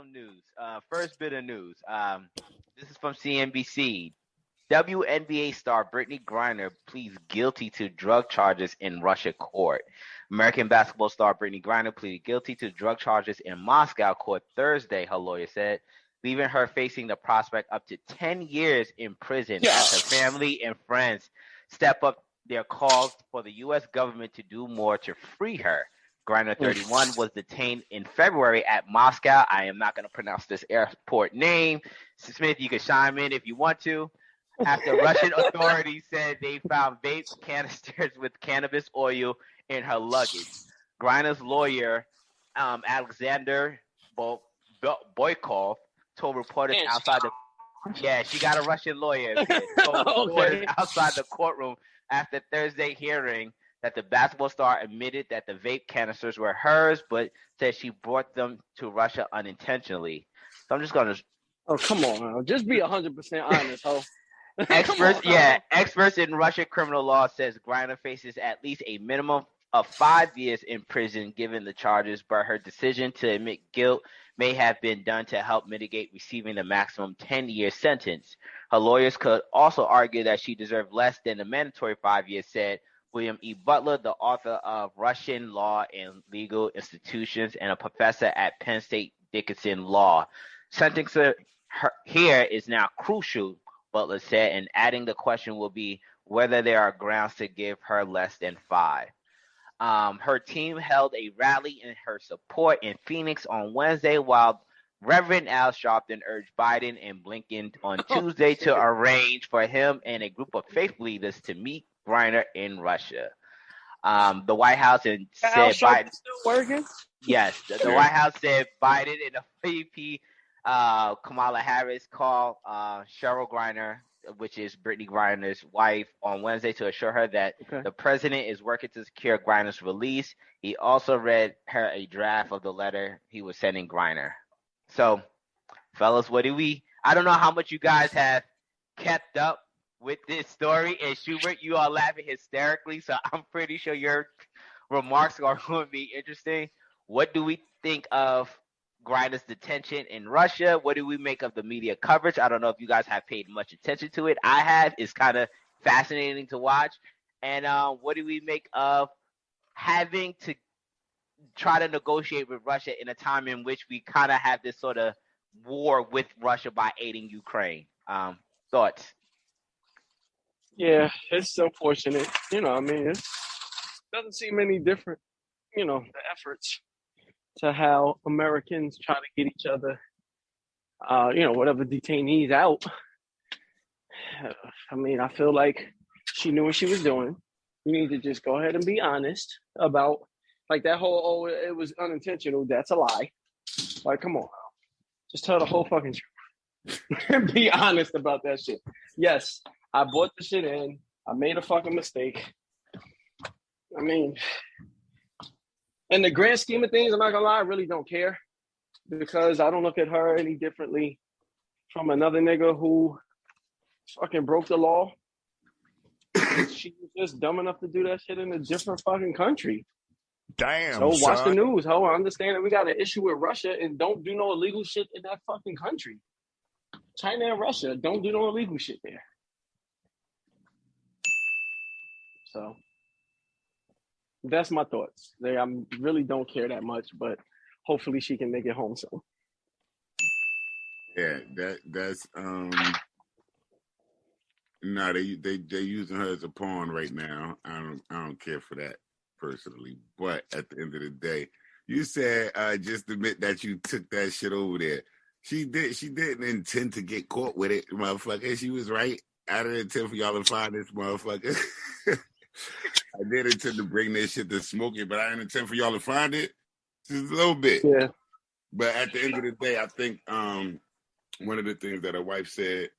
some news. First bit of news. This is from CNBC. WNBA star Brittney Griner pleads guilty to drug charges in Russia court. American basketball star Brittney Griner pleaded guilty to drug charges in Moscow court Thursday, her lawyer said, leaving her facing the prospect up to 10 years in prison as her family and friends step up their calls for the U.S. government to do more to free her. Griner, 31, was detained in February at Moscow. I am not going to pronounce this airport name. Smith, you can chime in if you want to. After Russian authorities said they found vape canisters with cannabis oil in her luggage. Griner's lawyer, Alexander Boykov, told reporters outside the she got a Russian lawyer. Reporters outside the courtroom after Thursday hearing that the basketball star admitted that the vape canisters were hers, but said she brought them to Russia unintentionally. So I'm just gonna. Oh, come on, man. Just be 100% honest, ho. Experts in Russian criminal law says Griner faces at least a minimum of 5 years in prison given the charges, but her decision to admit guilt may have been done to help mitigate receiving the maximum 10-year sentence. Her lawyers could also argue that she deserved less than the mandatory 5 years, said William E. Butler, the author of Russian Law and Legal Institutions and a professor at Penn State Dickinson Law. Sentencing her here is now crucial, Butler said, and adding the question will be whether there are grounds to give her less than 5. Her team held a rally in her support in Phoenix on Wednesday, while Reverend Al Sharpton urged Biden and Blinken on Tuesday to arrange for him and a group of faith leaders to meet Griner in Russia. The White House said Biden still working. Yes, the White House said Biden and the VP Kamala Harris called Cheryl Griner, which is Brittney Griner's wife, on Wednesday to assure her that the president is working to secure Griner's release. He also read her a draft of the letter he was sending Griner. So, fellas, I don't know how much you guys have kept up with this story. And Schubert, you are laughing hysterically, so I'm pretty sure your remarks are going to be interesting. What do we think of Griner's detention in Russia? What do we make of the media coverage? I don't know if you guys have paid much attention to it. I have. It's kind of fascinating to watch. And what do we make of having to try to negotiate with Russia in a time in which we kind of have this sort of war with Russia by aiding Ukraine? Thoughts? Yeah, it's unfortunate. It doesn't seem any different, the efforts to how Americans try to get each other, whatever detainees out. I feel like she knew what she was doing. You need to just go ahead and be honest about, like, that whole, it was unintentional. That's a lie. Like, come on. Just tell the whole fucking truth. And be honest about that shit. Yes, I bought the shit in. I made a fucking mistake. In the grand scheme of things, I'm not gonna lie, I really don't care, because I don't look at her any differently from another nigga who fucking broke the law. She was just dumb enough to do that shit in a different fucking country. Damn. So watch the news, ho. I understand that we got an issue with Russia, and don't do no illegal shit in that fucking country. China and Russia, don't do no illegal shit there. So that's my thoughts. I really don't care that much, but hopefully she can make it home soon. Yeah, that's no, they're using her as a pawn right now. I don't care for that personally. But at the end of the day, you said just admit that you took that shit over there. She didn't intend to get caught with it, motherfucker. She was right. I didn't intend for y'all to find this motherfucker. I did intend to bring this shit to smoke it, but I didn't intend for y'all to find it. Just a little bit. Yeah. But at the end of the day, I think one of the things that her wife said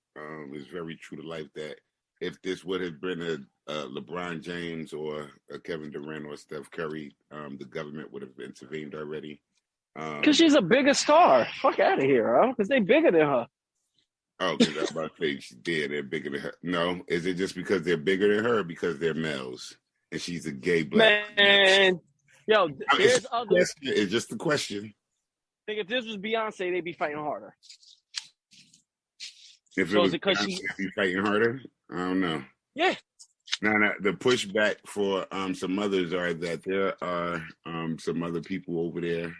is very true to life, that if this would have been a LeBron James or a Kevin Durant or Steph Curry, the government would have intervened already. Because she's a bigger star. Fuck out of here, bro. Because they bigger than her. Oh, because I'm about to say she's dead. They're bigger than her. No, is it just because they're bigger than her or because they're males? And she's a gay black man. Yo, it's just the question. think if this was Beyonce, they'd be fighting harder. If So it is was it because Beyonce, they'd be fighting harder? I don't know. Yeah. Now, the pushback for some others are that there are some other people over there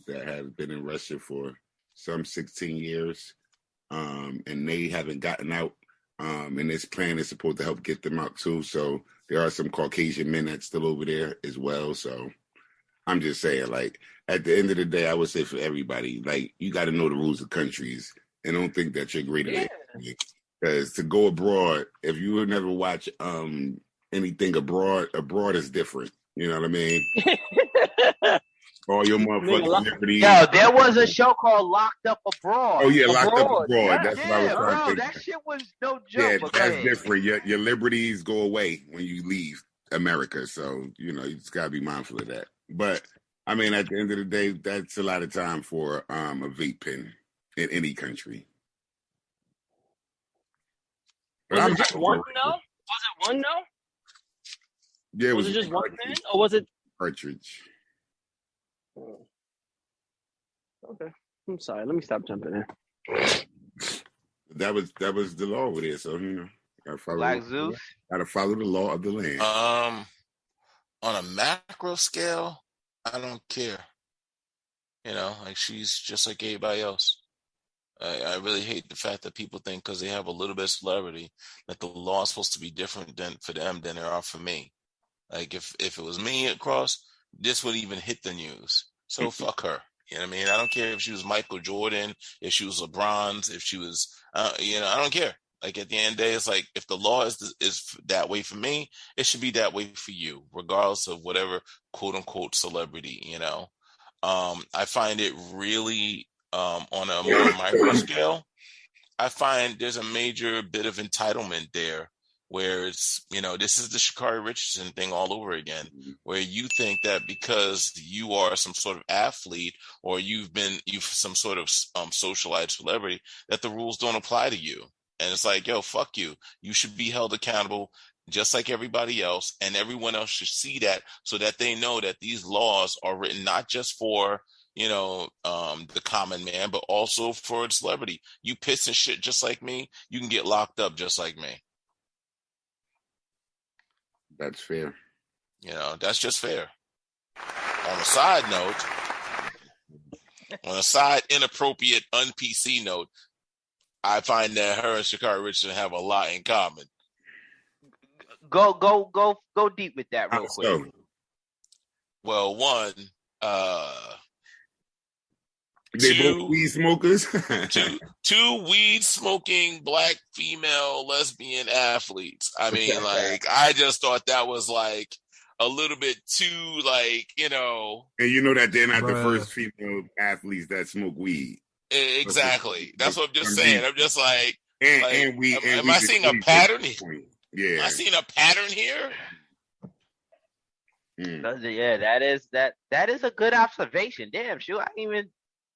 that have been in Russia for some 16 years, and they haven't gotten out. And this plan is supposed to help get them out too. So there are some Caucasian men that's still over there as well. So I'm just saying, like, at the end of the day, I would say for everybody, like, you got to know the rules of countries and don't think that you're greater than anything. Because to go abroad, if you would never watch anything abroad is different. You know what I mean? All your motherfucking liberties. Yo, there was a show called Locked Up Abroad. Oh yeah, Locked Up Abroad. Yeah. That's what I was trying to think. That shit was no joke. Yeah, that's different. Your liberties go away when you leave America. So, you know, you just gotta be mindful of that. But I mean, at the end of the day, that's a lot of time for a vape pen in any country. Was it just one no? Was it one no? Yeah, was it just one pen, or was it cartridge? Okay, I'm sorry. Let me stop jumping in. That was the law over there, so you know, Black Zeus gotta follow the law of the land. On a macro scale, I don't care. You know, like she's just like everybody else. I really hate the fact that people think because they have a little bit of celebrity that the law is supposed to be different for them than they are for me. Like if it was me across, this would even hit the news. So fuck her. You know what I mean? I don't care if she was Michael Jordan, if she was LeBron's, if she was, you know, I don't care. Like at the end of the day, it's like if the law is that way for me, it should be that way for you, regardless of whatever quote unquote celebrity. You know, I find it really on a more micro scale. I find there's a major bit of entitlement there. Where it's, you know, this is the Sha'Carri Richardson thing all over again, where you think that because you are some sort of athlete or you've some sort of socialized celebrity, that the rules don't apply to you. And it's like, yo, fuck you. You should be held accountable just like everybody else, and everyone else should see that so that they know that these laws are written not just for, you know, the common man, but also for a celebrity. You piss and shit just like me, you can get locked up just like me. That's fair. You know, that's just fair. On a side note, on a side inappropriate, un-PC note, I find that her and Sha'Carri Richardson have a lot in common. Go deep with that real quick. So, well, one, they both weed smokers. two weed smoking black female lesbian athletes. I mean, like, I just thought that was like a little bit too, like, you know. And you know that they're not the first female athletes that smoke weed. Exactly. That's what I'm just saying. I'm just like, am I seeing a pattern here? Yeah. Am I seeing a pattern here? Yeah, that is a good observation. Damn, shoot, I didn't even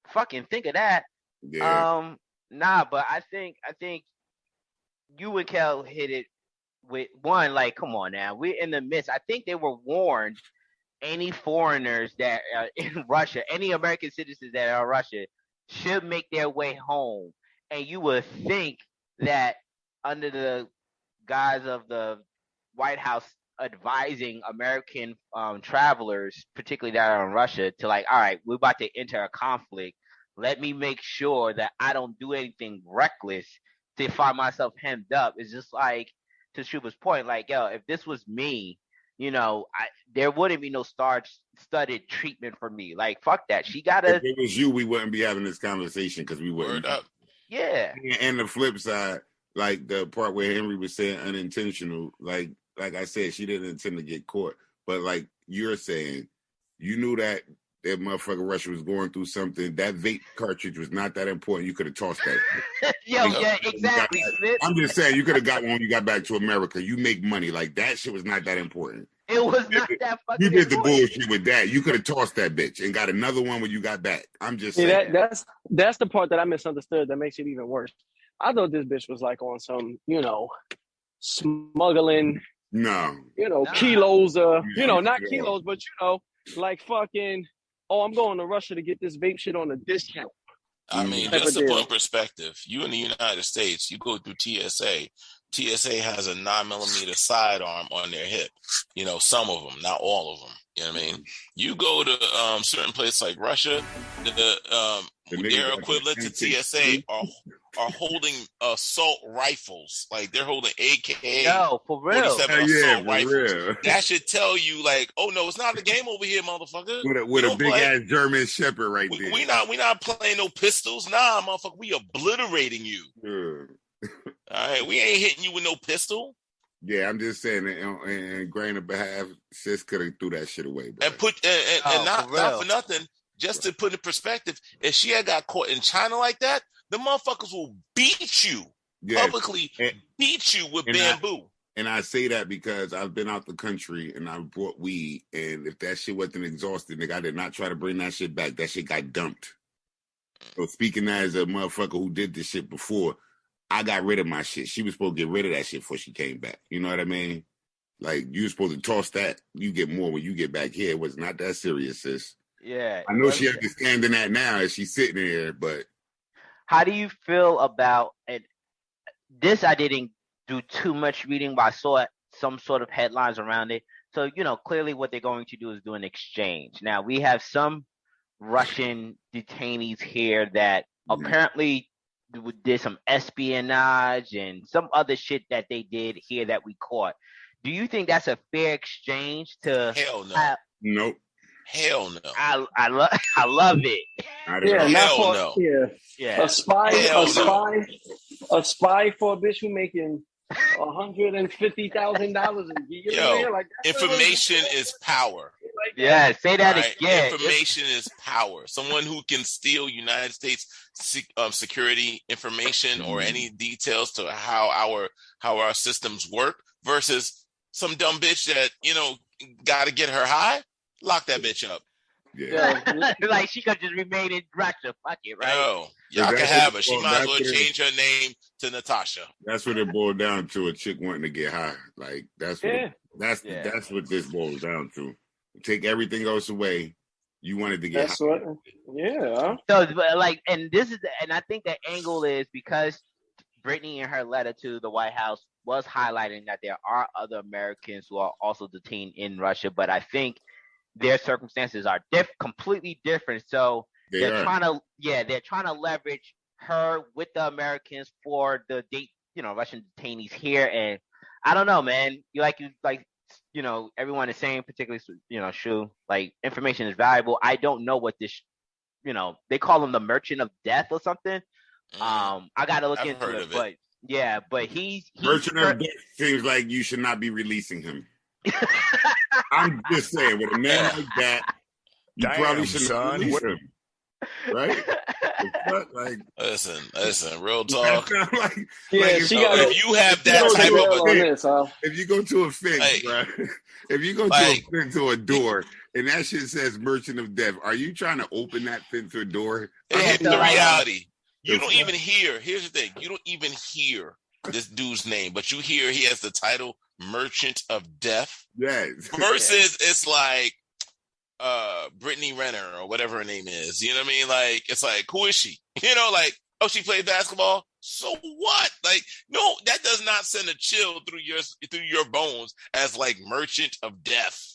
fucking think of that. Yeah. But I think you and Kel hit it with one. Like, come on now, we're in the midst. I think they were warned. Any foreigners that are in Russia, any American citizens that are in Russia, should make their way home. And you would think that under the guise of the White House advising American travelers, particularly that are in Russia, to like, all right, we're about to enter a conflict. Let me make sure that I don't do anything reckless to find myself hemmed up. It's just like, to Shuba's point, like, yo, if this was me, you know, there wouldn't be no star-studded treatment for me. Like, fuck that. She gotta. If it was you, we wouldn't be having this conversation because we wouldn't. Yeah. And the flip side, like the part where Henry was saying unintentional, like I said, she didn't intend to get caught. But like you're saying, you knew that motherfucker Russia was going through something. That vape cartridge was not that important. You could have tossed that. Yeah, exactly. I'm just saying, you could have got one when you got back to America. You make money. Like, that shit was not that important. It was not that fucking You did the important. bullshit with that. You could have tossed that bitch and got another one when you got back. I'm just See, saying. that's the part that I misunderstood that makes it even worse. I thought this bitch was like on some, you know, smuggling, No. you know, kilos, you know, not kilos, but, you know, like fucking oh, I'm going to Russia to get this vape shit on a discount. I mean, Type just of to put deal. in perspective, you in the United States, you go through TSA. TSA has a 9mm sidearm on their hip. You know, some of them, not all of them. You know what I mean? You go to certain places like Russia, their equivalent to TSA are holding assault rifles. Like they're holding AK No, for real. 47 assault for rifles. real. That should tell you, like, oh no, it's not a game over here, motherfucker. With a big ass German Shepherd right there. We not playing no pistols. Nah, motherfucker, we obliterating you. Yeah. All right, we ain't hitting you with no pistol. Yeah, I'm just saying, and grain behalf, sis could have threw that shit away, bro. And not for nothing. Just to put in perspective, if she had got caught in China like that, the motherfuckers will beat you publicly, beat you with bamboo. And I say that because I've been out the country and I've brought weed, and if that shit wasn't exhausted, nigga, I did not try to bring that shit back. That shit got dumped. So speaking as a motherfucker who did this shit before, I got rid of my shit. She was supposed to get rid of that shit before she came back. You know what I mean? Like, you were supposed to toss that. You get more when you get back here. It was not that serious, sis. Yeah. I know she understanding that now as she's sitting there, but... How do you feel about it? This I didn't do too much reading, but I saw some sort of headlines around it. So, you know, clearly what they're going to do is do an exchange. Now, we have some Russian detainees here that apparently did some espionage and some other shit that they did here that we caught. Do you think that's a fair exchange to... Hell no. Nope. Hell no. I love it. Yeah, hell no. Yeah. A spy for a bitch who making $150,000 a year. Yo, like, information is power. Yeah, say that again. Information is power. Someone who can steal United States security information or any details to how our systems work versus some dumb bitch that, you know, got to get her high. Lock that bitch up. Yeah. Like she could just remain in Russia. Fuck it, right? No. Y'all can have her. She might as well change her name to Natasha. That's what it boiled down to, a chick wanting to get high. Like, that's what this boils down to. Take everything else away. You wanted to get high. So, like, and I think the angle is because Brittney in her letter to the White House was highlighting that there are other Americans who are also detained in Russia, but I think their circumstances are completely different. So they're trying to leverage her with the Americans for the Russian detainees here. And I don't know, man. Everyone is saying, particularly, Shu, like, information is valuable. I don't know what this, they call him the Merchant of Death or something. I got to look into it, but he's Merchant of Death seems like you should not be releasing him. I'm just saying, with a man like that, you probably shouldn't release him. Right? Like, listen, real talk. If you have that type of if you go to a fence, right? If you go to a fence or a door and that shit says Merchant of Death, are you trying to open that fence or door? Here's the reality. You don't even hear. Here's the thing. You don't even hear this dude's name, but you hear he has the title Merchant of Death. Yes. Versus it's like Brittney Renner or whatever her name is. You know what I mean? Like, it's like, who is she? You know, like, oh, she played basketball. So what? Like, no, that does not send a chill through your bones as like Merchant of Death.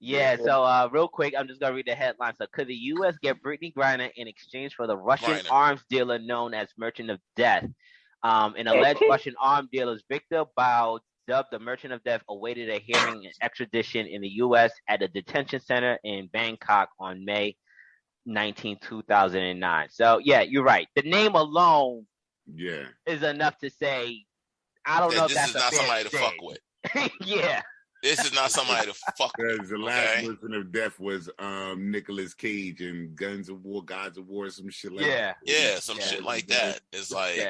Yeah, so real quick, I'm just going to read the headline. So, could the U.S. get Brittney Griner in exchange for the Russian arms dealer known as Merchant of Death? An alleged Russian arms dealer's Victor Bao, dubbed the Merchant of Death, awaited a hearing and extradition in the U.S. at a detention center in Bangkok on May 19, 2009. So, yeah, you're right. The name alone is enough to say, I don't know if that's this is not somebody to fuck with. Yeah. This is not somebody to fuck with. The last Merchant of Death was Nicolas Cage in Guns of War, Gods of War, some shit like that. Yeah, some shit like that. It's like,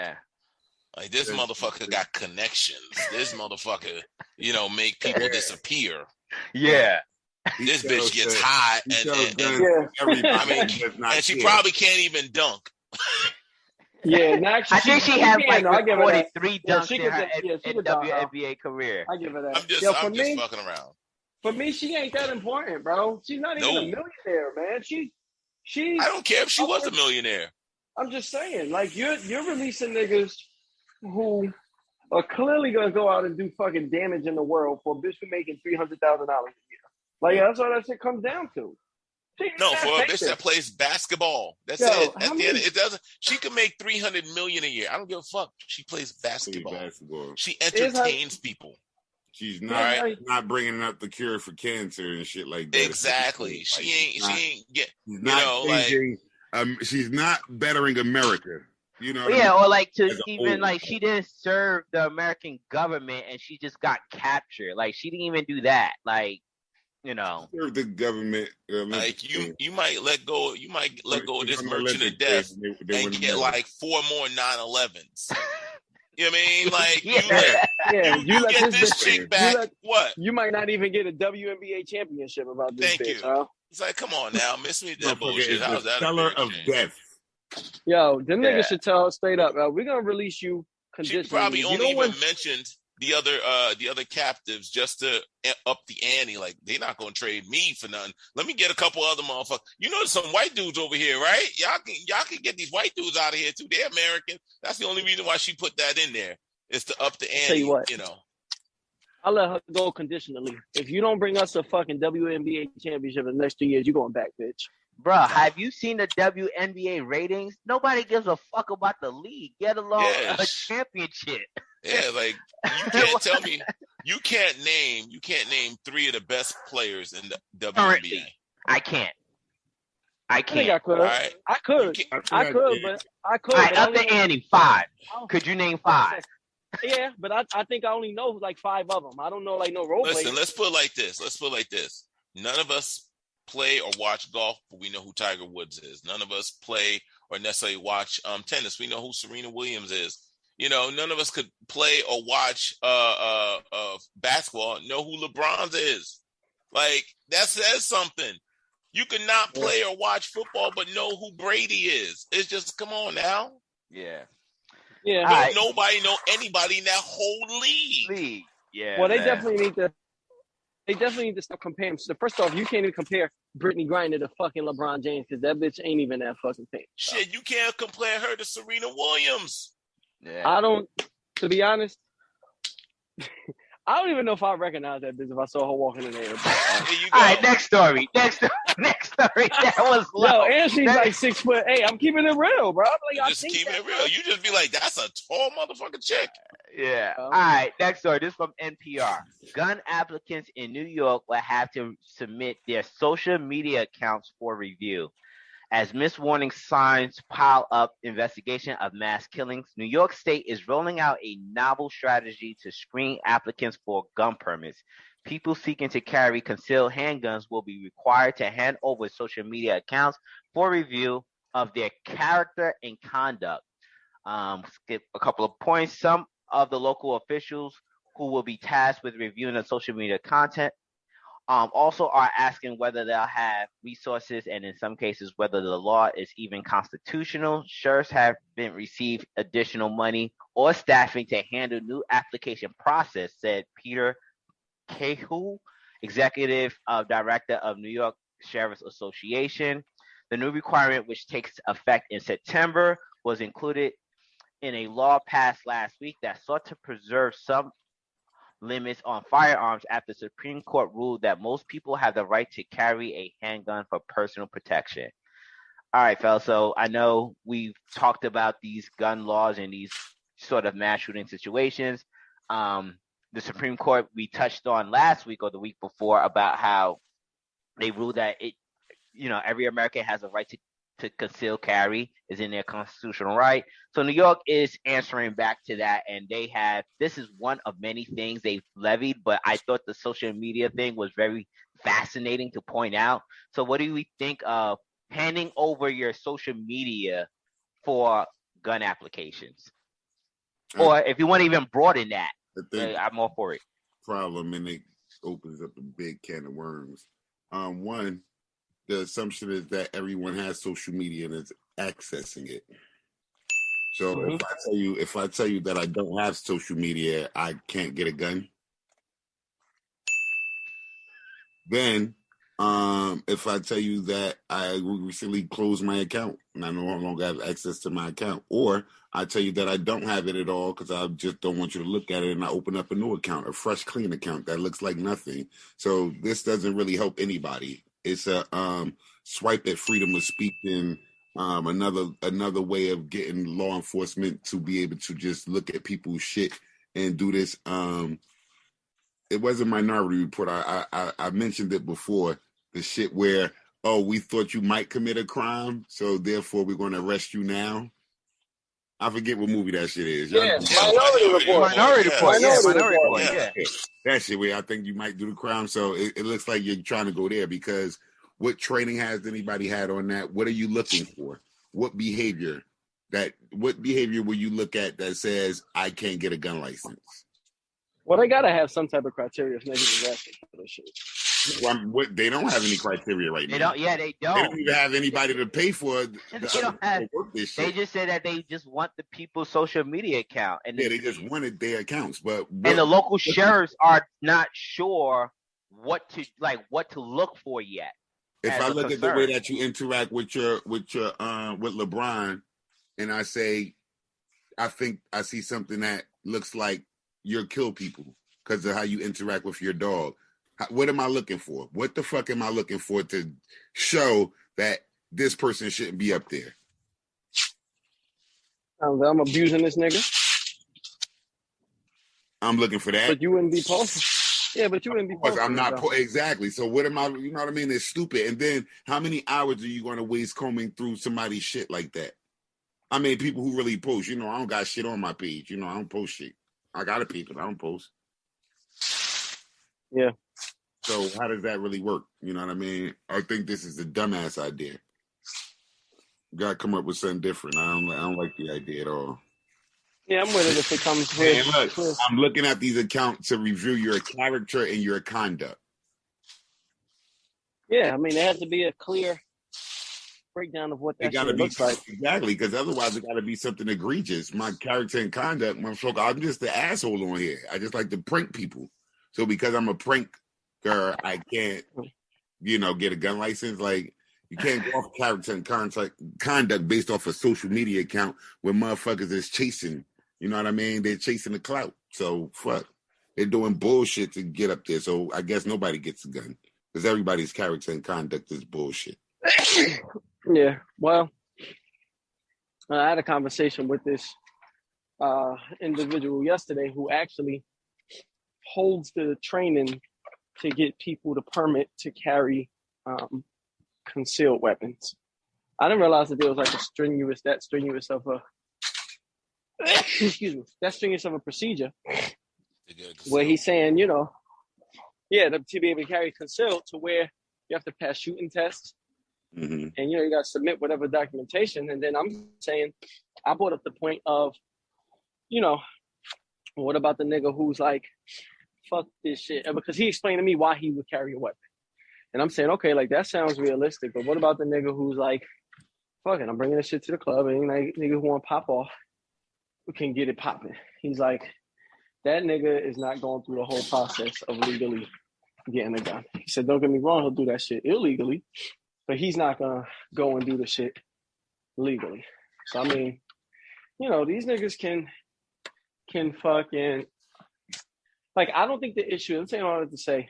like this motherfucker got connections. This motherfucker, make people disappear. Yeah. This bitch gets high and she probably can't even dunk. Yeah, I think she had like 43 dunks in her WNBA career. I give her that. I'm just fucking around. For me, she ain't that important, bro. She's not even a millionaire, man. She. I don't care if she was a millionaire. I'm just saying, like you're releasing niggas who are clearly gonna go out and do fucking damage in the world for a bitch who making $300,000 a year. Like that's all that shit comes down to. No, for a bitch that plays basketball. That's it. At the end, it doesn't. She could make $300 million a year. I don't give a fuck. She plays basketball. She entertains people. She's not bringing up the cure for cancer and shit like that. Exactly. She ain't get. She's not bettering America. You know. Yeah, or like she didn't serve the American government and she just got captured. Like she didn't even do that. Like. Serve the government. Like you might let go. You might let go of this merchant of death and get like 4 more 9/11s. You know what I mean? Like you get this chick back. What? You might not even get a WNBA championship about this. Thank you. Huh? It's like, come on now, miss me that bullshit. How's that? Seller of death. Yo, them niggas should tell us straight up. We're gonna release you conditionally. She probably only even mentioned the other captives just to up the ante. Like, they're not gonna trade me for nothing. Let me get a couple other motherfuckers. You know, there's some white dudes over here, right? Y'all can get these white dudes out of here too. They're American. That's the only reason why she put that in there, is to up the ante. Tell you what, you know. I'll let her go conditionally. If you don't bring us a fucking WNBA championship in the next 2 years, you going back, bitch. Bro, have you seen the WNBA ratings? Nobody gives a fuck about the league, let alone a championship. Yeah, like you can't tell me you can't name 3 of the best players in the WNBA. Currently, I can't. I think I could. Right. I could, but I could. All right, up the ante, 5. Could you name 5? Yeah, but I think I only know like 5 of them. I don't know like no role players. Listen, let's put it like this. None of us play or watch golf, but we know who Tiger Woods is. None of us play or necessarily watch tennis. We know who Serena Williams is. You know, none of us could play or watch basketball, know who LeBron is. Like, that says something. You could not play or watch football, but know who Brady is. It's just, come on now. Yeah. Yeah. Nobody know anybody in that whole league. Yeah. Well, they definitely need to stop comparing. So first off, you can't even compare Brittney Griner to fucking LeBron James because that bitch ain't even that fucking thing. Shit, you can't compare her to Serena Williams. Yeah. I don't. To be honest, I don't even know if I recognize that bitch if I saw her walking in there. All right, next story. That was low. Yo, and she's like 6 foot. Hey, I'm keeping it real, bro. Like, just keeping it real. You just be like, that's a tall motherfucking chick. Yeah. All right, next story. This is from NPR. Gun applicants in New York will have to submit their social media accounts for review. As miswarning signs pile up investigation of mass killings, New York State is rolling out a novel strategy to screen applicants for gun permits. People seeking to carry concealed handguns will be required to hand over social media accounts for review of their character and conduct. Skip a couple of points. Some of the local officials who will be tasked with reviewing the social media content also are asking whether they'll have resources and in some cases whether the law is even constitutional. Sheriffs haven't received additional money or staffing to handle new application process, said Peter Cahill, executive director of New York Sheriff's Association. The new requirement, which takes effect in September, was included in a law passed last week that sought to preserve some limits on firearms after the Supreme Court ruled that most people have the right to carry a handgun for personal protection. All right, fellas. So I know we've talked about these gun laws and these sort of mass shooting situations. The Supreme Court, we touched on last week or the week before about how they ruled that every American has a right to conceal carry, is in their constitutional right. So New York is answering back to that, and this is one of many things they've levied, but I thought the social media thing was very fascinating to point out. So what do we think of handing over your social media for gun applications? Or if you want to even broaden that, I'm all for it. Problem, and it opens up a big can of worms. One, the assumption is that everyone has social media and is accessing it. So if I tell you that I don't have social media, I can't get a gun. Then If I tell you that I recently closed my account and I no longer have access to my account, or I tell you that I don't have it at all because I just don't want you to look at it, and I open up a new account, a fresh, clean account that looks like nothing. So this doesn't really help anybody. It's a swipe at freedom of speech and another way of getting law enforcement to be able to just look at people's shit and do this. It was a Minority Report. I mentioned it before. The shit where, oh, we thought you might commit a crime, so therefore we're going to arrest you now. I forget what movie that shit is. Yeah, Minority Report. Minority Report. Yeah, Minority Report. Yeah. Yeah. That shit where I think you might do the crime. So it looks like you're trying to go there because what training has anybody had on that? What are you looking for? What behavior will you look at that says I can't get a gun license? Well, they gotta have some type of criteria if niggas is asking for this shit. They don't have any criteria right now. They don't. Yeah, they don't. They don't even have anybody to pay for. They don't have. They just said that they just want the people's social media account, and they just wanted their accounts. But and the local sheriffs are not sure what to look for yet. If I look at the way that you interact with LeBron, and I say, I think I see something that looks like you'll kill people because of how you interact with your dog. What am I looking for? What the fuck am I looking for to show that this person shouldn't be up there? I'm abusing this nigga. I'm looking for that. But you wouldn't be posting. Yeah, but you wouldn't be posting. I'm not exactly. So what am I? You know what I mean? It's stupid. And then how many hours are you going to waste combing through somebody's shit like that? I mean, people who really post. You know, I don't got shit on my page. You know, I don't post shit. I got a page, but I don't post. Yeah. So how does that really work? You know what I mean? I think this is a dumbass idea. You gotta come up with something different. I don't like the idea at all. Yeah, I'm with it if it comes with. Look, I'm looking at these accounts to review your character and your conduct. Yeah, I mean, there has to be a clear breakdown of what that shit looks like. Exactly, because otherwise it got to be something egregious. My character and conduct, motherfucker, I'm just the asshole on here. I just like to prank people. So because I'm a pranker, I can't, get a gun license. Like, you can't go off character and conduct based off a social media account where motherfuckers is chasing. You know what I mean? They're chasing the clout. So, fuck. They're doing bullshit to get up there. So, I guess nobody gets a gun. Because everybody's character and conduct is bullshit. Yeah. Well, I had a conversation with this individual yesterday who actually holds the training to get people the permit to carry concealed weapons. I didn't realize that there was like that strenuous of a procedure where he's saying, to be able to carry concealed to where you have to pass shooting tests. Mm-hmm. And, you got to submit whatever documentation. And then I'm saying, I brought up the point of, what about the nigga who's like, fuck this shit? Because he explained to me why he would carry a weapon. And I'm saying, okay, like, that sounds realistic. But what about the nigga who's like, fuck it, I'm bringing this shit to the club. And like, nigga who want to pop off, we can get it popping. He's like, that nigga is not going through the whole process of legally getting a gun. He said, don't get me wrong, he'll do that shit illegally. But he's not going to go and do the shit legally. So, I mean, these niggas can fucking... Like, I don't think the issue... I'm saying all that to say,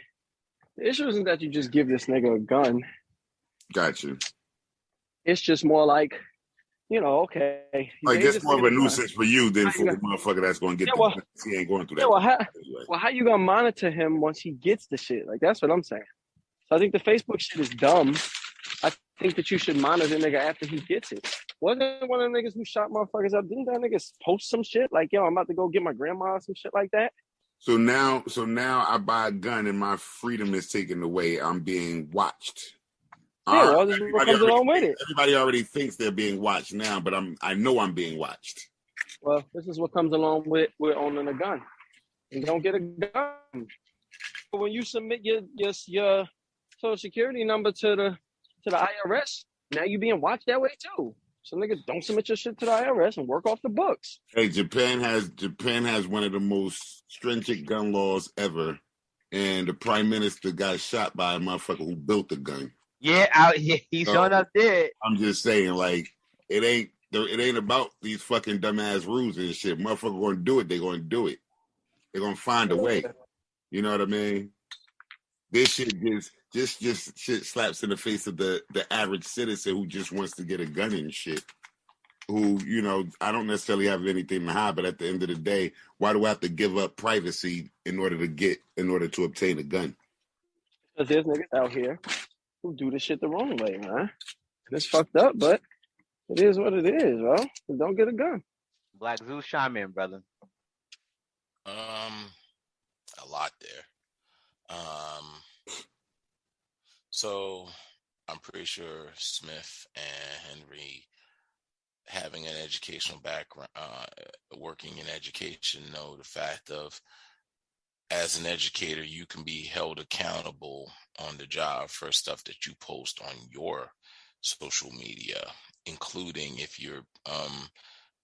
the issue isn't that you just give this nigga a gun. Got you. It's just more like, okay... Like, that's more of a nuisance for you than for the motherfucker that's going to get the gun. He ain't going through that. How you going to monitor him once he gets the shit? Like, that's what I'm saying. So I think the Facebook shit is dumb. I think that you should monitor the nigga after he gets it. Wasn't one of the niggas who shot motherfuckers up? Didn't that nigga post some shit like, yo, I'm about to go get my grandma or some shit like that? So now I buy a gun and my freedom is taken away. I'm being watched. Yeah, well, this is what comes along with it. Everybody already thinks they're being watched now, but I know I'm being watched. Well, this is what comes along with owning a gun. You don't get a gun. When you submit your social security number to the IRS, now you being watched that way too. So niggas don't submit your shit to the IRS and work off the books. Hey, Japan has one of the most stringent gun laws ever. and the prime minister got shot by a motherfucker who built the gun. Yeah, he So, showing up did. I'm just saying, like, it ain't about these fucking dumbass rules and shit. Motherfucker gonna do it, they gonna do it. They're gonna find a way. You know what I mean? This shit just shit slaps in the face of the average citizen who just wants to get a gun and shit. Who, you know, I don't necessarily have anything to hide, but at the end of the day, why do I have to give up privacy in order to obtain a gun? Because there's niggas out here who do the shit the wrong way, man. It's fucked up, but it is what it is, bro. Don't get a gun. Black Zeus, chime in, brother. A lot there. So I'm pretty sure Smith and Henry, having an educational background, working in education, know the fact of, as an educator, you can be held accountable on the job for stuff that you post on your social media, including if you're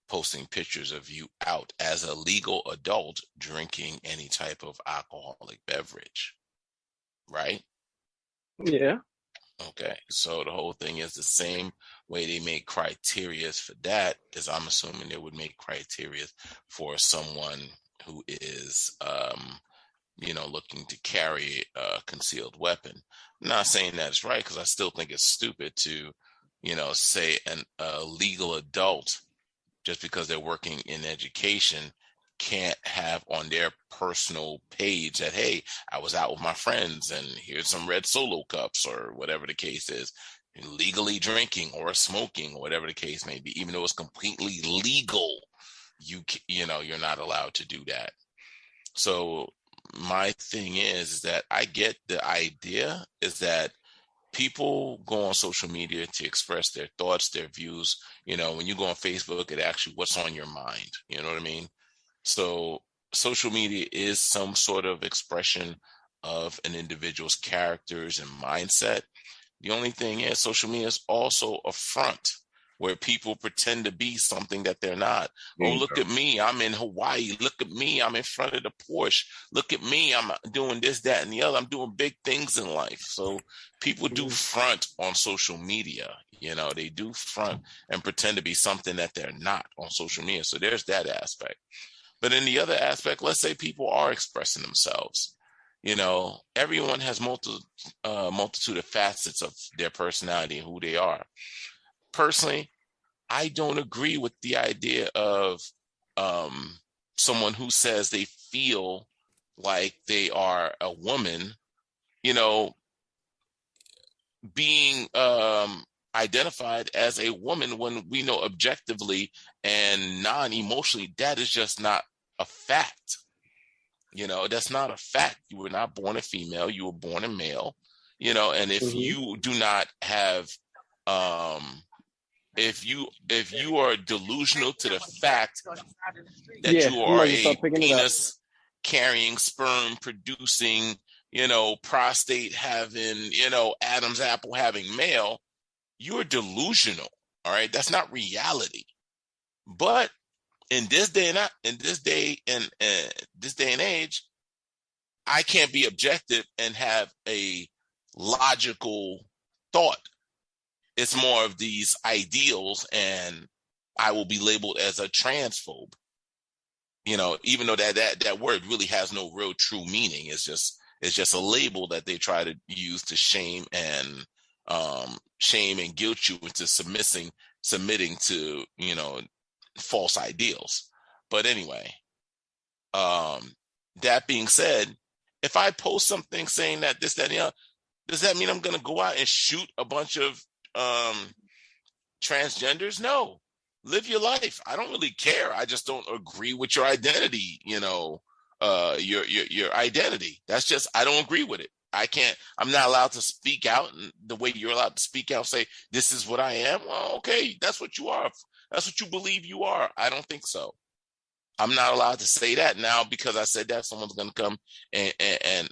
posting pictures of you out as a legal adult drinking any type of alcoholic beverage, right? Yeah. Okay, so the whole thing is the same way they make criteria for that, is I'm assuming they would make criteria for someone who is, looking to carry a concealed weapon. I'm not saying that's right, because I still think it's stupid to, say a legal adult, just because they're working in education, can't have on their personal page that, hey, I was out with my friends and here's some red Solo cups or whatever the case is, legally drinking or smoking or whatever the case may be, even though it's completely legal, you're not allowed to do that. So my thing is that I get the idea is that people go on social media to express their thoughts, their views. When you go on Facebook, it actually what's on your mind. You know what I mean? So social media is some sort of expression of an individual's characters and mindset. The only thing is, social media is also a front where people pretend to be something that they're not. Oh, look at me, I'm in Hawaii. Look at me, I'm in front of the Porsche. Look at me, I'm doing this, that, and the other. I'm doing big things in life. So people do front on social media. They do front and pretend to be something that they're not on social media. So there's that aspect. But in the other aspect, let's say people are expressing themselves. Everyone has multitude of facets of their personality and who they are. Personally, I don't agree with the idea of someone who says they feel like they are a woman, being identified as a woman when we know objectively and non-emotionally that is just not a fact. That's not a fact. You were not born a female, you were born a male, and if you do not have if you are delusional to the fact that you are a penis carrying, sperm producing, prostate having, Adam's apple having male, you're delusional. All right, that's not reality. But in this day and age, I can't be objective and have a logical thought. It's more of these ideals, and I will be labeled as a transphobe. Even though that word really has no real true meaning. It's just a label that they try to use to shame and guilt you into submitting to, false ideals. But anyway, that being said, if I post something saying that this, that, and the other, does that mean I'm going to go out and shoot a bunch of transgenders? No. Live your life. I don't really care. I just don't agree with your identity, your identity. That's just, I don't agree with it. I'm not allowed to speak out the way you're allowed to speak out, say, this is what I am. Well, okay, that's what you are. That's what you believe you are. I don't think so. I'm not allowed to say that now because I said that someone's going to come and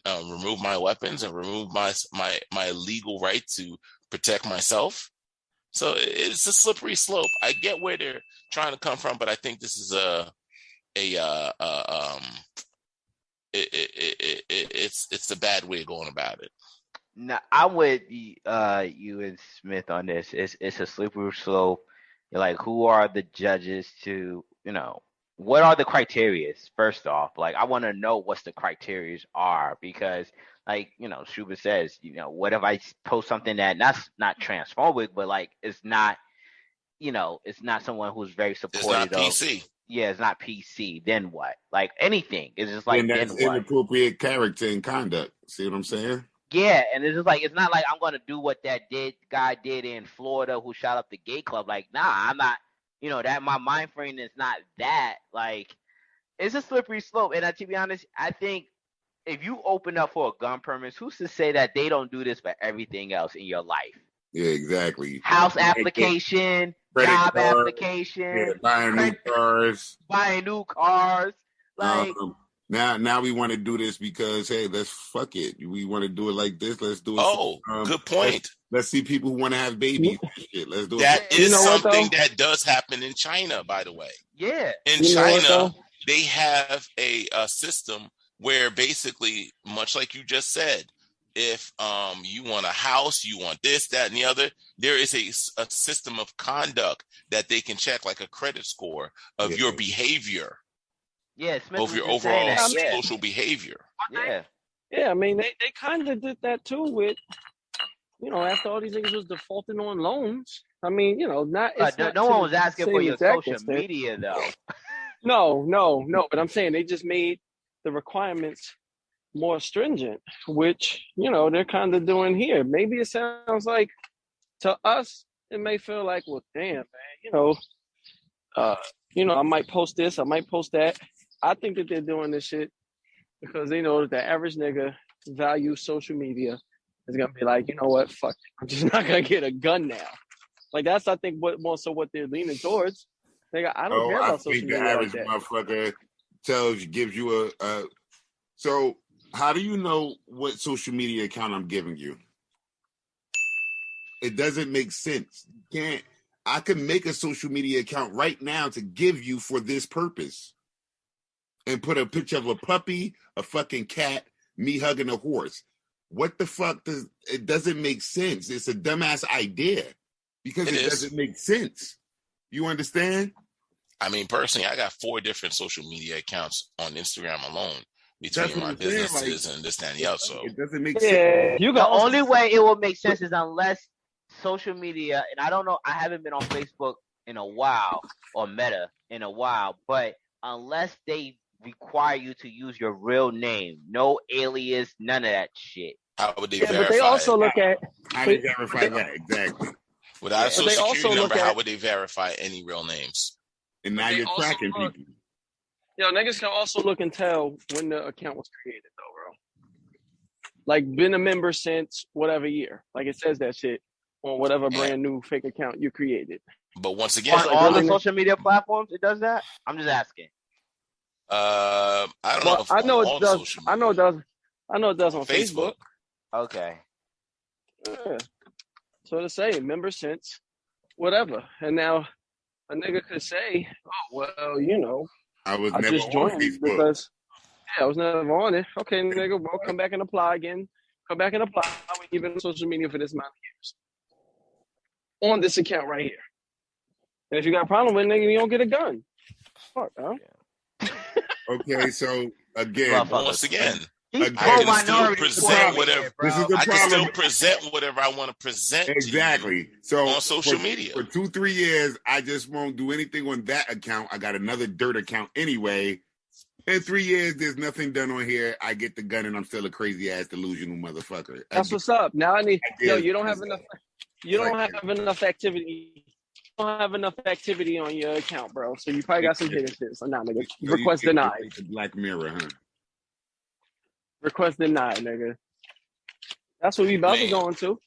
remove my weapons and remove my legal right to protect myself. So it's a slippery slope. I get where they're trying to come from, but I think this is it's it's a bad way of going about it. No, I'm with you and Smith on this. It's a slippery slope. Like, who are the judges to, what are the criteria? First off, like, I want to know what's the criteria are, because, like, Shuba says, what if I post something that's not transphobic, but like it's not, it's not someone who's very supportive It's not PC. Yeah, it's not PC. Then what? Like anything. It's just like, and that's then what? inappropriate character and conduct. See what I'm saying? Yeah, and it's just like, it's not like I'm gonna do what that guy did in Florida who shot up the gay club. Like, nah, I'm not. That my mind frame is not that. Like, it's a slippery slope. And to be honest, I think if you open up for a gun permit, who's to say that they don't do this for everything else in your life? Yeah, exactly. House application, job application, buying new cars. Like, now we want to do this because, hey, let's fuck it. We want to do it like this. Let's do it. Oh, good point. Let's see people who want to have babies. Shit, let's do that it. is something that does happen in China, by the way. Yeah. In China, they have a system where basically, much like you just said, if you want a house, you want this, that, and the other, there is a system of conduct that they can check, like a credit score of your behavior. Yeah, Smith of your overall social behavior. Yeah, I mean, they kind of did that too with, after all these niggas was defaulting on loans. I mean, no one was asking for your social media, though. No, but I'm saying they just made the requirements more stringent, which, they're kind of doing here. Maybe it sounds like, to us, it may feel like, well, damn, man, I might post this, I might post that. I think that they're doing this shit because they know that the average nigga values social media is gonna be like, you know what, fuck, I'm just not gonna get a gun now. Like, that's, I think, what they're leaning towards. I don't care about social media. I think the average motherfucker gives you a. So how do you know what social media account I'm giving you? It doesn't make sense. You can't. I can make a social media account right now to give you for this purpose. And put a picture of a puppy, a fucking cat, me hugging a horse. What the fuck it doesn't make sense. It's a dumbass idea because it doesn't make sense. You understand? I mean, personally, I got 4 different social media accounts on Instagram alone between my businesses and this, that, and the other. So it doesn't make sense. The only way it will make sense is unless social media, and I don't know, I haven't been on Facebook in a while or Meta in a while, but unless they require you to use your real name, no alias, none of that shit. How would they verify? But they also look at how do they verify that exactly? Without a social security number, how would they verify any real names? And now you're tracking people. Niggas can also look and tell when the account was created, though, bro. Like, been a member since whatever year. Like, it says that shit on whatever brand new fake account you created. But once again, on all the social media platforms, it does that? I'm just asking. I don't know. I know it does. I know it does. I know it does on Facebook. Okay. Yeah. So to say, member since whatever, and now a nigga could say, "Oh well, I never just joined on Facebook because I was never on it." Okay, nigga, well, come back and apply again. Come back and apply. We've been on social media for this amount of years on this account right here. And if you got a problem with it, nigga, you don't get a gun. Fuck, huh? Okay, so again, once again, I can still present whatever. I can still present whatever I want to present. Exactly. To you so on social media for 2-3 years, I just won't do anything on that account. I got another dirt account anyway. In 3 years, there's nothing done on here. I get the gun, and I'm still a crazy ass delusional motherfucker. That's what's up. Now I need. You don't have enough. You don't have enough activity. You don't have enough activity on your account, bro. So you probably got some hidden shit. So nah, nigga. Request denied. Black Mirror, huh? Request denied, nigga. That's what we about to go into.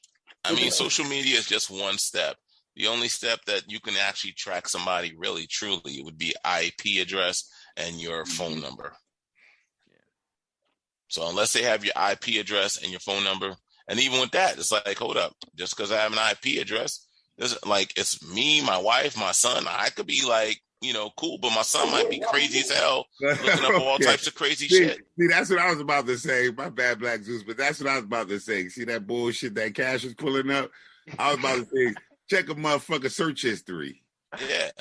I mean, social media is just one step. The only step that you can actually track somebody really, truly, would be IP address and your phone number. So unless they have your IP address and your phone number, and even with that, it's like, hold up, just because I have an IP address, it's like, it's me, my wife, my son. I could be like cool. But my son might be crazy as hell, looking up all types of crazy shit. See, that's what I was about to say. My bad, Black Zeus, but that's what I was about to say. See that bullshit that Cash was pulling up? I was about to say, check a motherfucker search history. Yeah.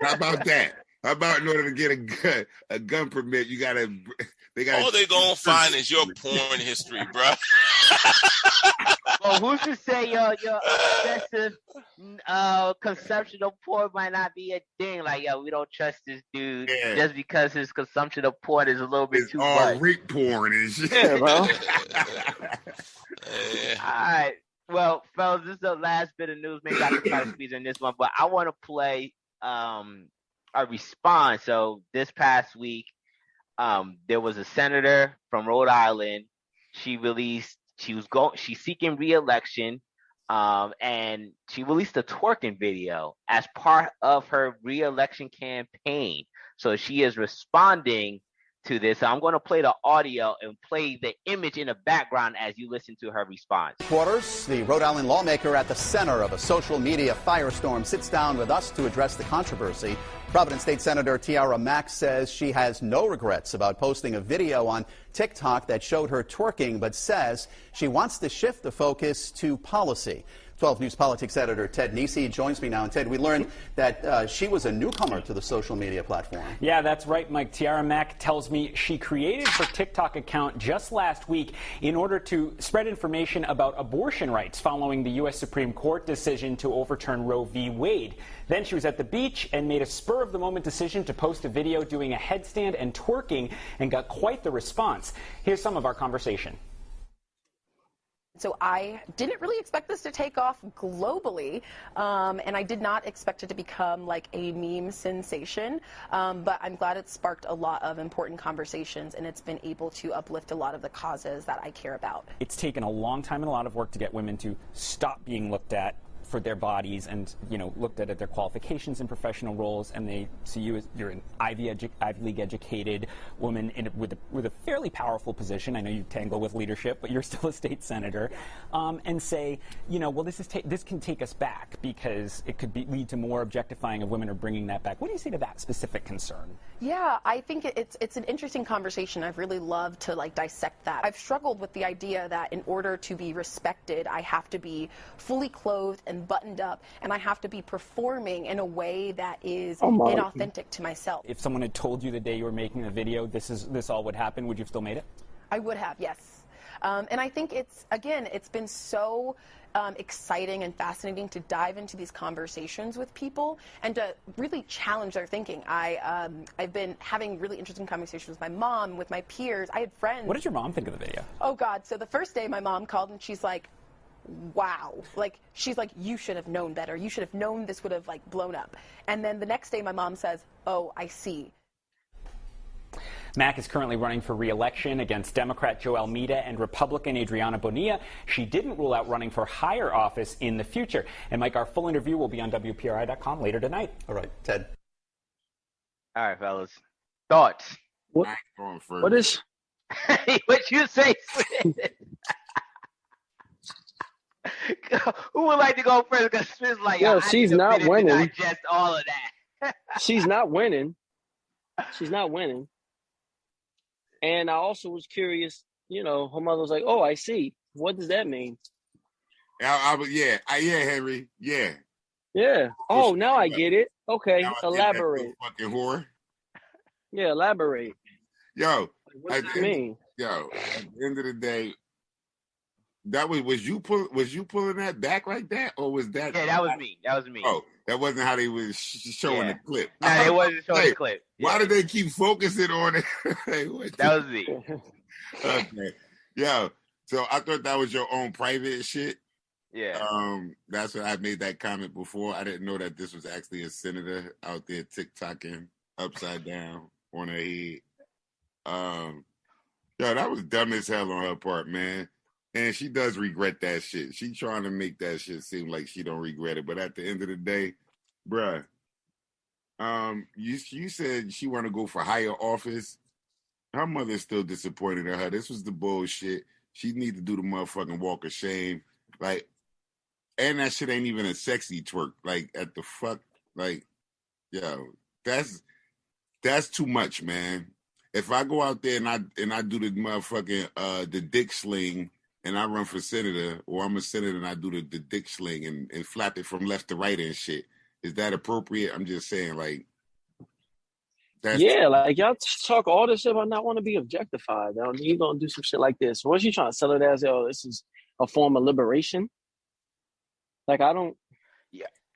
How about that? How about in order to get a gun permit, you gotta all they gonna find is your porn history, bro. Well, who's to say your excessive consumption of porn might not be a thing? Like, we don't trust this dude just because his consumption of porn is a little bit too much. Rape porn and shit. Yeah, bro. All right. Well, fellas, this is the last bit of news. Maybe I can try to squeeze in this one, but I want to play a response. So this past week, there was a senator from Rhode Island. She's seeking re-election, and she released a twerking video as part of her re-election campaign. So she is responding to this. I'm going to play the audio and play the image in the background as you listen to her response. Quarters, the Rhode Island lawmaker at the center of a social media firestorm sits down with us to address the controversy. Providence State Senator Tiara Mack says she has no regrets about posting a video on TikTok that showed her twerking, but says she wants to shift the focus to policy. 12 News Politics editor Ted Nesi joins me now. And Ted, we learned that she was a newcomer to the social media platform. Yeah, that's right, Mike. Tiara Mack tells me she created her TikTok account just last week in order to spread information about abortion rights following the U.S. Supreme Court decision to overturn Roe v. Wade. Then she was at the beach and made a spur-of-the-moment decision to post a video doing a headstand and twerking and got quite the response. Here's some of our conversation. So I didn't really expect this to take off globally, and I did not expect it to become like a meme sensation, but I'm glad it sparked a lot of important conversations, and it's been able to uplift a lot of the causes that I care about. It's taken a long time and a lot of work to get women to stop being looked at for their bodies and, looked at their qualifications and professional roles, and they see you as you're an Ivy League educated woman with a fairly powerful position. I know you tangle with leadership, but you're still a state senator, and say, well, this can take us back because it could lead to more objectifying of women or bringing that back. What do you say to that specific concern? Yeah, I think it's an interesting conversation. I've really loved to dissect that. I've struggled with the idea that in order to be respected, I have to be fully clothed and buttoned up, and I have to be performing in a way that is inauthentic to myself. If someone had told you the day you were making the video, this all would happen, would you have still made it? I would have, yes. And I think it's been so exciting and fascinating to dive into these conversations with people and to really challenge their thinking. I've been having really interesting conversations with my mom, with my peers. I had friends. What did your mom think of the video? Oh, God. So the first day my mom called and she's like, wow. She's like, you should have known better. You should have known this would have blown up. And then the next day my mom says, oh, I see. Mack is currently running for re-election against Democrat Joe Almeida and Republican Adriana Bonilla. She didn't rule out running for higher office in the future. And Mike, our full interview will be on WPRI.com later tonight. All right, Ted. All right, fellas. Thoughts? What is? What you say, Smith? Who would like to go first? Because Smith's like, yo, she's not winning. Digest all of that. She's not winning. She's not winning. And I also was curious, her mother was like, oh, I see. What does that mean? Yeah, Henry. Yeah. Yeah. Oh, now I get it. Okay, elaborate. Fucking whore. Yeah, elaborate. Yo. What does it mean? Yo, at the end of the day, was you pulling that back like that, or was that? Yeah, that was me. Oh, that wasn't how they was showing the clip. No, they wasn't showing the clip. Why did they keep focusing on it? That was me. Okay, yo. So I thought that was your own private shit. Yeah. That's what I made that comment before. I didn't know that this was actually a senator out there TikToking upside down on her head. Yo, that was dumb as hell on her part, man. And she does regret that shit. She trying to make that shit seem like she don't regret it. But at the end of the day, bruh, you said she want to go for higher office. Her mother's still disappointed in her. This was the bullshit. She need to do the motherfucking walk of shame. And that shit ain't even a sexy twerk. At the fuck, yo, that's too much, man. If I go out there and I do the motherfucking the dick sling and I run for senator, or I'm a senator and I do the dick sling and flap it from left to right and shit, is that appropriate? I'm just saying, like, like y'all talk all this shit about not want to be objectified. Now you gonna do some shit like this. What's you trying to sell it as? Oh, this is a form of liberation. Like I don't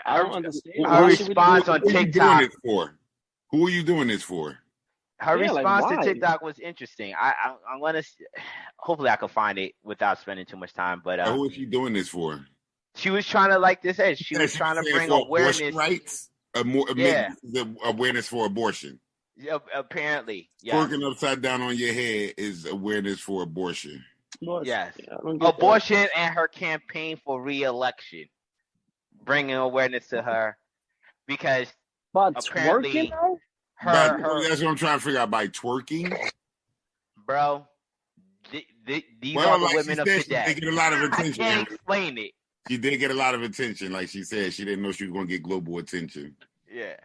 understand. Her response on TikTok. Who are you doing this for? Her response to TikTok was interesting. I'm gonna hopefully I can find it without spending too much time. But who is she doing this for? She was trying to, like this edge. She was trying to bring awareness. Rights. Awareness for abortion. Yeah, apparently, yeah. Working upside down on your head is awareness for abortion. Yes, abortion and her campaign for re-election, bringing awareness to her because apparently that's what I'm trying to figure out by twerking, bro. These are the women of today. They get a lot of attention. I can't explain it. She did get a lot of attention, like she said. She didn't know she was going to get global attention. Yeah.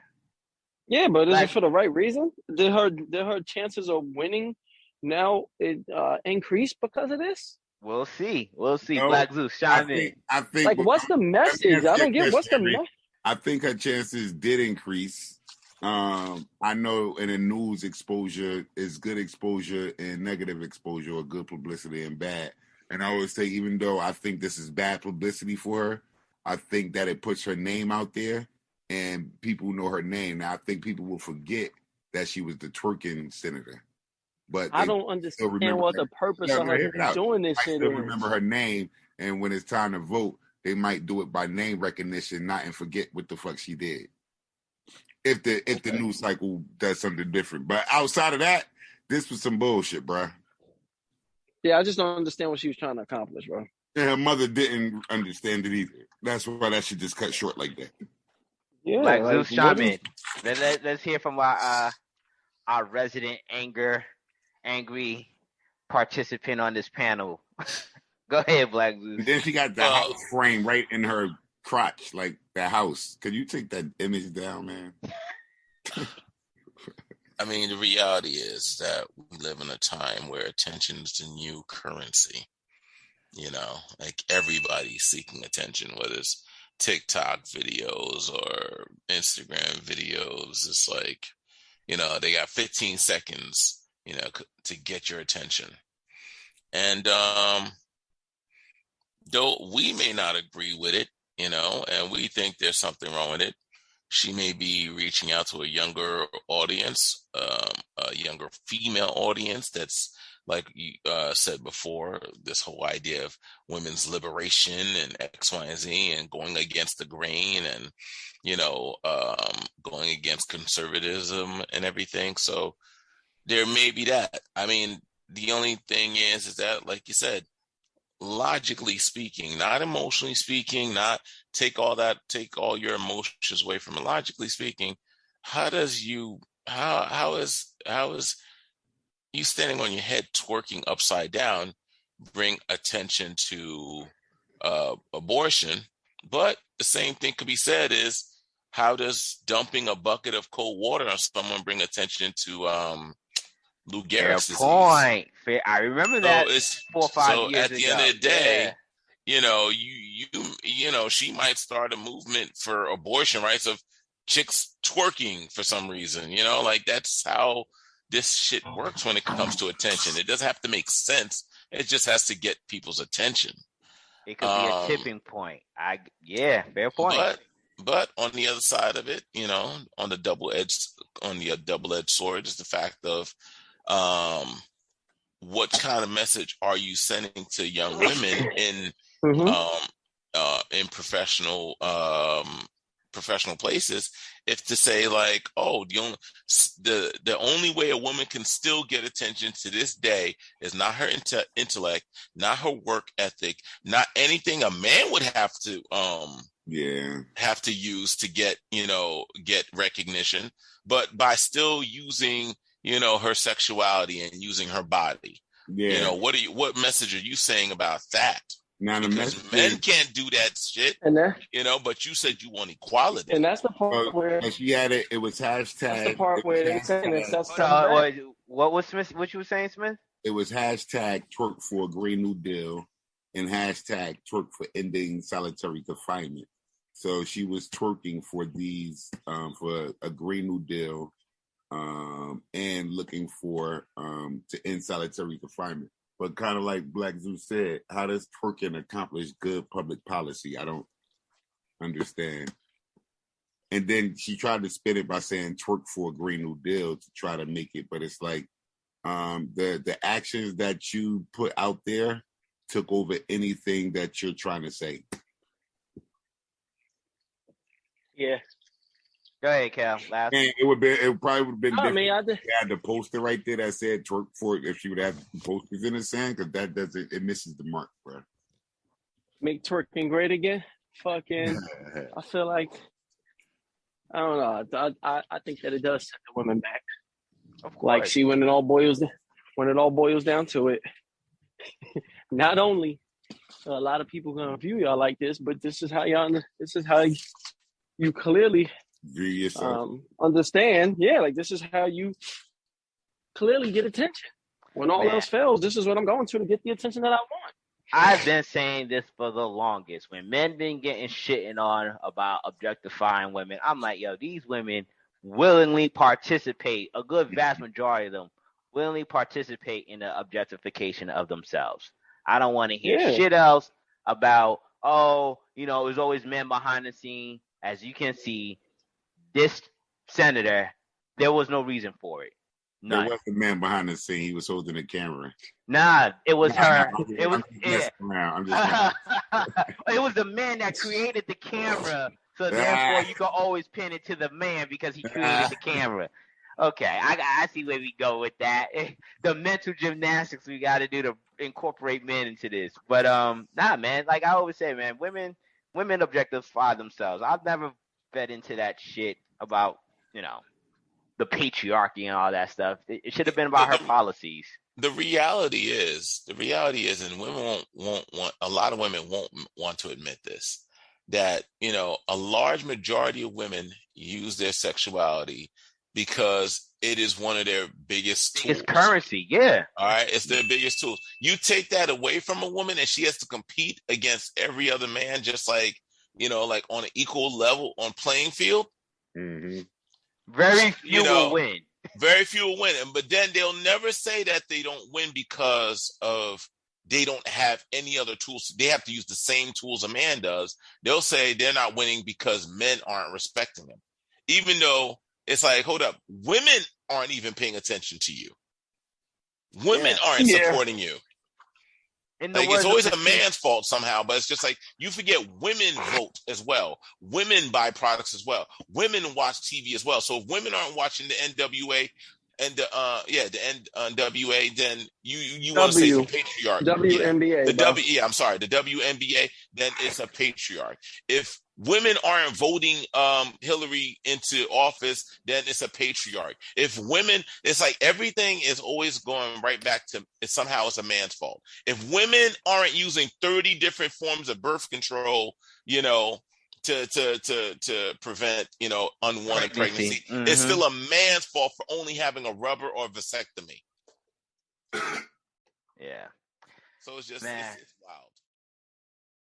Yeah, but is it for the right reason? Did her chances of winning now increase because of this? We'll see. No, Black Zeus, chime in. I think. Like, what's the message? I don't get what's the message. I think her chances did increase. I know in the news, exposure is good exposure and negative exposure, or good publicity and bad. And I always say, even though I think this is bad publicity for her, I think that it puts her name out there. And people know her name. Now, I think people will forget that she was the twerking senator. But I don't understand what the purpose of her doing this shit is. Remember her name, and when it's time to vote, they might do it by name recognition, not and forget what the fuck she did. If the news cycle does something different. But outside of that, this was some bullshit, bro. Yeah, I just don't understand what she was trying to accomplish, bro. And her mother didn't understand it either. That's why that shit just cut short like that. Yeah, Black Zeus, chime in. Let's hear from our resident angry participant on this panel. Go ahead, Black Zeus. And then she got the house frame right in her crotch, like the house. Could you take that image down, man? I mean, the reality is that we live in a time where attention is the new currency. You know, like everybody's seeking attention, whether it's TikTok videos or Instagram videos. It's like, you know, they got 15 seconds, you know, to get your attention. And though we may not agree with it, you know, and we think there's something wrong with it, she may be reaching out to a younger audience, a younger female audience that's, like you said before, this whole idea of women's liberation and X, Y, and Z and going against the grain and, you know, going against conservatism and everything. So there may be that. I mean, the only thing is that, like you said, logically speaking, not emotionally speaking, not take all your emotions away from it. Logically speaking, how is you standing on your head twerking upside down bring attention to abortion? But the same thing could be said is, how does dumping a bucket of cold water on someone bring attention to Lou Gehrig's disease? Point. Fair. I remember that 4 or 5 years ago. So at the end of the day, you know, you know, she might start a movement for abortion rights of chicks twerking for some reason. You know, like that's how this shit works when it comes to attention. It doesn't have to make sense. It just has to get people's attention. It could be a tipping point. Fair point. But on the other side of it, you know, on the double-edged sword is the fact of what kind of message are you sending to young women in professional places, if to say like, oh, the only way a woman can still get attention to this day is not her intellect, not her work ethic, not anything a man would have to use to get recognition, but by still using, you know, her sexuality and using her body. Yeah. You know, what message are you saying about that? Now the because message men is, can't do that shit, And that, but you said you want equality. and that's the part where she had it. It was that's the hashtag. part It was where they saying it hashtag. sets Hold them on, back. what was Smith? What you were saying, Smith? It was hashtag twerk for a Green New Deal and hashtag twerk for ending solitary confinement. So she was twerking for these for a Green New Deal and looking for to end solitary confinement. But kind of like Black Zeus said, how does twerking accomplish good public policy? I don't understand. And then she tried to spin it by saying twerk for a Green New Deal to try to make it, but it's like the actions that you put out there took over anything that you're trying to say. Yeah. Go ahead, Cal. Last. And it probably would have been I different mean, if you had the poster right there that said twerk for it, if she would have posters in the sand, because that doesn't, it misses the mark, bro. make twerking great again. Fucking, I feel like, I don't know. I think that it does set the women back. Of course. Like, see, when it all boils down to it, not only a lot of people gonna view y'all like this, but this is how you clearly View yourself. understand. Yeah, like this is how you clearly get attention. When all else fails, this is what I'm going to get the attention that I want. I've been saying this for the longest. When men been getting shitting on about objectifying women, I'm like, yo, these women willingly participate. A good vast majority of them willingly participate in the objectification of themselves. I don't want to hear shit else about, it was always men behind the scene. As you can see, this senator, there was no reason for it. None. There was a man behind the scene. He was holding the camera. Nah, it was her. It was it was the man that created the camera, so therefore you can always pin it to the man because he created the camera. Okay, I see where we go with that. The mental gymnastics we got to do to incorporate men into this. But nah, man. Like I always say, man, women objectify themselves. I've never fed into that shit about the patriarchy and all that stuff. It should have been about her policies. The reality is, and women won't want. A lot of women won't want to admit this. That a large majority of women use their sexuality because it is one of their biggest tools. It's currency, yeah. All right, it's their biggest tool. You take that away from a woman, and she has to compete against every other man, just like like on an equal level on playing field. Mm-hmm. Very few will win. Very few will win, but then they'll never say that they don't win because of they don't have any other tools. They have to use the same tools a man does. They'll say they're not winning because men aren't respecting them, even though it's like, hold up, women aren't even paying attention to you. Women aren't supporting you. Like it's always a man's fault somehow, but it's just like you forget women vote as well. Women buy products as well. Women watch TV as well. So if women aren't watching the NWA and the NWA, then you want to say it's a patriarch. WNBA. The WNBA, then it's a patriarch. If women aren't voting Hillary into office, then it's a patriarch. If women, it's like everything is always going right back to somehow it's a man's fault. If women aren't using 30 different forms of birth control, to prevent unwanted pregnancy, it's still a man's fault for only having a rubber or vasectomy. Yeah. So it's just Man. it's wild.